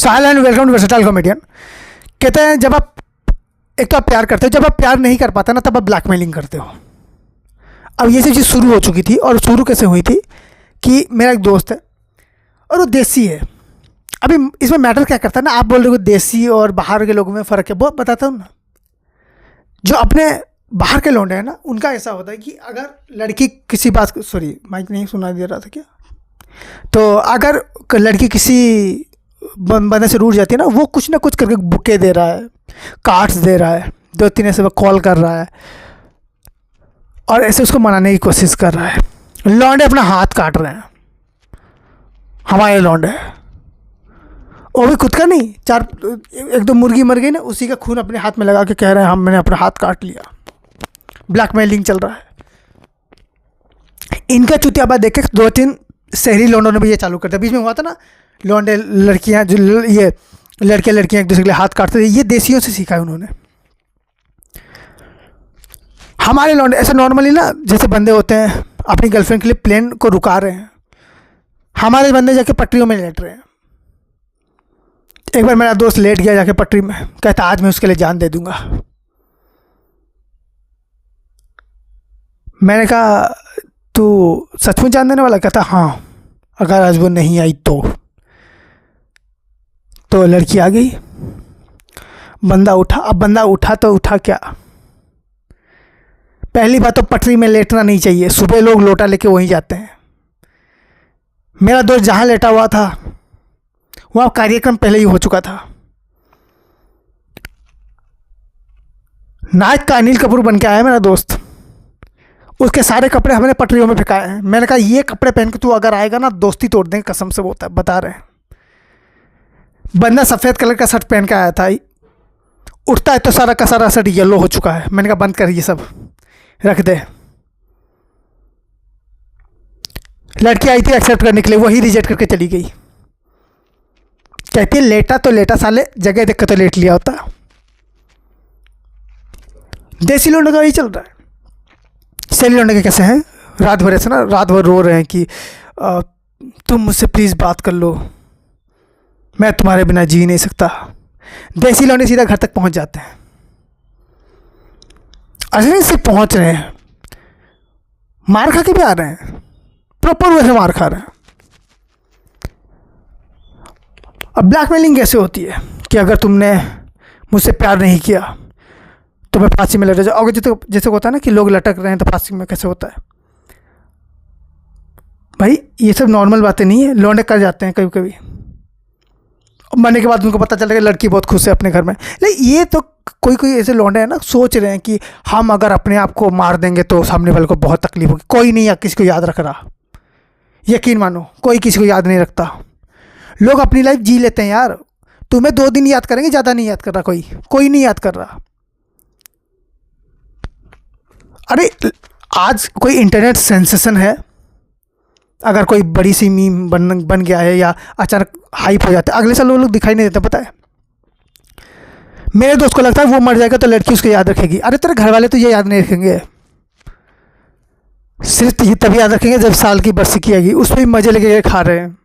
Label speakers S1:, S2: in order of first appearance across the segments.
S1: Sahil and welcome to versatile comedian. कहते हैं जब आप एक तो आप प्यार करते हो, जब आप प्यार नहीं कर पाते ना तब आप ब्लैकमेलिंग करते हो। अब ये सब चीज़ शुरू हो चुकी थी, और शुरू कैसे हुई थी कि मेरा एक दोस्त है और वो देसी है। अभी इसमें मैटर क्या करता है ना, आप बोल रहे हो देसी और बाहर के लोगों में फ़र्क है, बहुत बताता हूँ ना। जो अपने बाहर के लौंडे हैं ना, उनका ऐसा होता है कि अगर लड़की किसी बात, सॉरी माइक नहीं सुना दे रहा था क्या, तो अगर लड़की किसी बंदे से रूठ जाती है ना, वो कुछ ना कुछ करके बुके दे रहा है, कार्ड्स दे रहा है, 2-3 ऐसे कॉल कर रहा है और ऐसे उसको मनाने की कोशिश कर रहा है। लौंडे अपना हाथ काट रहे हैं, हमारे लौंडे, वो भी खुद का नहीं, 1-2 मुर्गी मर गई ना, उसी का खून अपने हाथ में लगा के कह रहे हैं मैंने अपना हाथ काट लिया। ब्लैकमेलिंग चल रहा है। इनका चुतियाबा देख के 2-3 शहरी लौंडों ने भी ये चालू कर दिया। बीच में हुआ था ना, लौंडे लड़कियां जो ये लड़कियां एक दूसरे के लिए हाथ काटते थे, ये देसियों से सीखा है उन्होंने। हमारे लौंडे ऐसे नॉर्मली ना, जैसे बंदे होते हैं अपनी गर्लफ्रेंड के लिए प्लेन को रुका रहे हैं, हमारे बंदे जाके पटरियों में लेट रहे हैं। एक बार मेरा दोस्त लेट गया जाके पटरी में, कहता आज मैं उसके लिए जान दे दूंगा। मैंने कहा तू सचमुच जान देने वाला? कहता हाँ, अगर आज वो नहीं आई तो लड़की आ गई, बंदा उठा। अब बंदा उठा तो उठा क्या, पहली बात तो पटरी में लेटना नहीं चाहिए, सुबह लोग लोटा लेके वहीं जाते हैं। मेरा दोस्त जहाँ लेटा हुआ था वहाँ कार्यक्रम पहले ही हो चुका था। नाच का अनिल कपूर बन के आया मेरा दोस्त, उसके सारे कपड़े हमने पटरियों में फेंकाए हैं। मैंने कहा ये कपड़े पहन के तू अगर आएगा ना, दोस्ती तोड़ देंगे कसम से, बता रहे हैं। बंदा सफ़ेद कलर का शर्ट पहन के आया था, उठता है तो सारा का सारा शर्ट येलो हो चुका है। मैंने कहा बंद कर, ये सब रख दे। लड़की आई थी एक्सेप्ट करने के लिए, वही रिजेक्ट करके चली गई। कहती है लेटा तो लेटा, साले जगह देख के तो लेट लिया होता। देसी लोगों का यही चल रहा है। शहरी लौंडे के कैसे हैं, रात भर ऐसे ना, रात भर रो रहे हैं कि तुम मुझसे प्लीज़ बात कर लो, मैं तुम्हारे बिना जी नहीं सकता। देसी लौंडे सीधा घर तक पहुंच जाते हैं। अरे से पहुंच रहे हैं, मार खा के भी आ रहे हैं, प्रॉपर वैसे मार खा रहे हैं। अब ब्लैकमेलिंग कैसे होती है कि अगर तुमने मुझसे प्यार नहीं किया तो मैं फांसी में लटक जाऊँ। अगर जैसे होता है ना कि लोग लटक रहे हैं तो फांसी में कैसे होता है भाई, ये सब नॉर्मल बातें नहीं है, लौंडे कर जाते हैं कभी कभी। मरने के बाद उनको पता चल रहा है कि लड़की बहुत खुश है अपने घर में। लेकिन ये तो कोई ऐसे लौंडे हैं ना, सोच रहे हैं कि हम अगर अपने आप को मार देंगे तो सामने वाले को बहुत तकलीफ होगी। कोई नहीं किसी को याद रख रहा, यकीन मानो कोई किसी को याद नहीं रखता। लोग अपनी लाइफ जी लेते हैं यार। तुम्हें 2 दिन याद करेंगे, ज़्यादा नहीं याद कर रहा कोई नहीं याद कर रहा। अरे आज कोई इंटरनेट सेंसेशन है, अगर कोई बड़ी सी मीम बन गया है या अचानक हाइप हो जाता है, अगले साल वो लोग दिखाई नहीं देते। पता है मेरे दोस्त को लगता है वो मर जाएगा तो लड़की उसको याद रखेगी। अरे तेरे घर वाले तो ये याद नहीं रखेंगे, सिर्फ ये तभी याद रखेंगे जब साल की बरसी की आएगी, उस पर भी मजे लेके खा रहे हैं।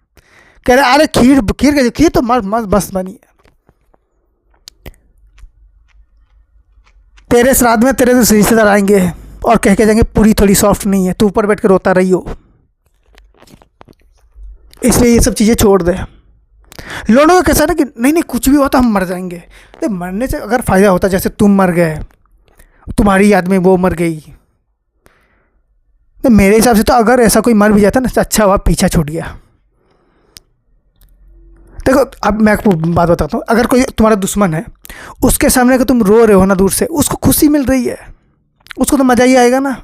S1: कह रहे अरे खीर तो मस्त बनी है। तेरे श्राद्ध में तेरे तो रिश्तेदार आएंगे और कह के जाएंगे पूरी थोड़ी सॉफ्ट नहीं है, तू ऊपर बैठ के रोता रही हो। इसलिए ये सब चीज़ें छोड़ दे। लोगों का कैसा ना कि नहीं कुछ भी होता हम मर जाएंगे। तो मरने से अगर फ़ायदा होता, जैसे तुम मर गए, तुम्हारी याद में वो मर गई, तो मेरे हिसाब से तो अगर ऐसा कोई मर भी जाता ना तो अच्छा हुआ, पीछा छूट गया। देखो अब मैं आपको बात बताता हूँ, अगर कोई तुम्हारा दुश्मन है, उसके सामने अगर तुम रो रहे हो ना दूर से, उसको खुशी मिल रही है, उसको तो मज़ा ही आएगा ना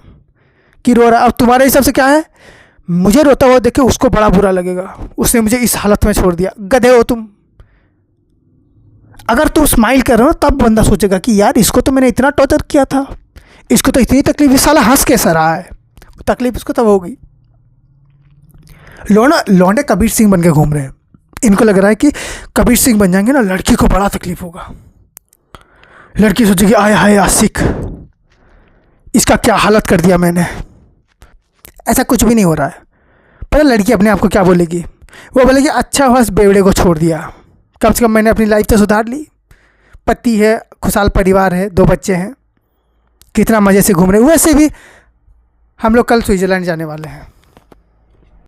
S1: कि रो रहा है। अब तुम्हारे हिसाब से क्या है, मुझे रोता हुआ देख के उसको बड़ा बुरा लगेगा, उसने मुझे इस हालत में छोड़ दिया। गधे हो तुम। अगर तुम स्माइल कर रहे हो तब बंदा सोचेगा कि यार इसको तो मैंने इतना टॉर्चर किया था, इसको तो इतनी तकलीफ, इस साला हंस कैसा रहा है, तकलीफ इसको तब होगी। लौंडे कबीर सिंह बन के घूम रहे हैं। इनको लग रहा है कि कबीर सिंह बन जाएंगे ना, लड़की को बड़ा तकलीफ होगा। लड़की सोचेगी आय हाय आशिक, इसका क्या हालत कर दिया मैंने। ऐसा कुछ भी नहीं हो रहा है। पर लड़की अपने आप को क्या बोलेगी, वो बोलेगी अच्छा हुआ इस बेवड़े को छोड़ दिया, कम से कम मैंने अपनी लाइफ तो सुधार ली, पति है, खुशहाल परिवार है, 2 बच्चे हैं, कितना मज़े से घूम रहे हैं। वैसे भी हम लोग कल स्विट्ज़रलैंड जाने वाले हैं।